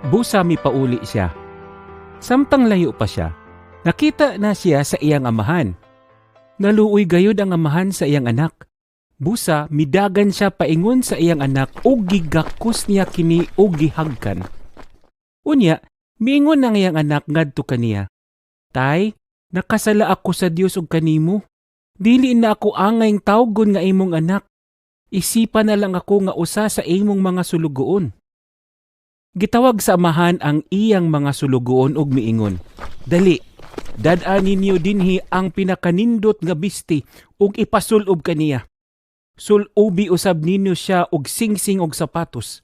Busa mipauli siya. Samtang layo pa siya, nakita na siya sa iyang amahan. Naluoy gayud ang amahan sa iyang anak. Busa midagan siya paingon sa iyang anak ug gigakos niya kini ug gihagkan. Unya, miingon ang iyang anak ngadto kaniya, "Tay, nakasala ako sa Dios ug kanimo. Dili na ako angayng tawgon nga imong anak. Isipa na lang ako nga usa sa imong mga sulugoon." Gitawag sa amahan ang iyang mga sulugoon ug miingon, "Dali, dad-an ninyo dinhi ang pinakanindot nga bisti ug ipasulob kaniya. Sulobi usab ninyo siya og singsing og sapatos.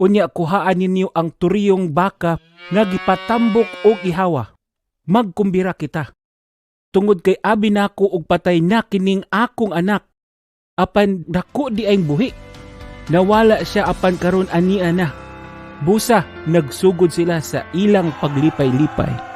Unya kuhaan ninyo ang turiyong baka nga gipatambok og ihawa. Magkumbira kita. Tungod kay abi nako og patay na kining akong anak. Apan dako di ay buhi. Nawala siya apan karon ania na." Busa nagsugod sila sa ilang paglipay-lipay.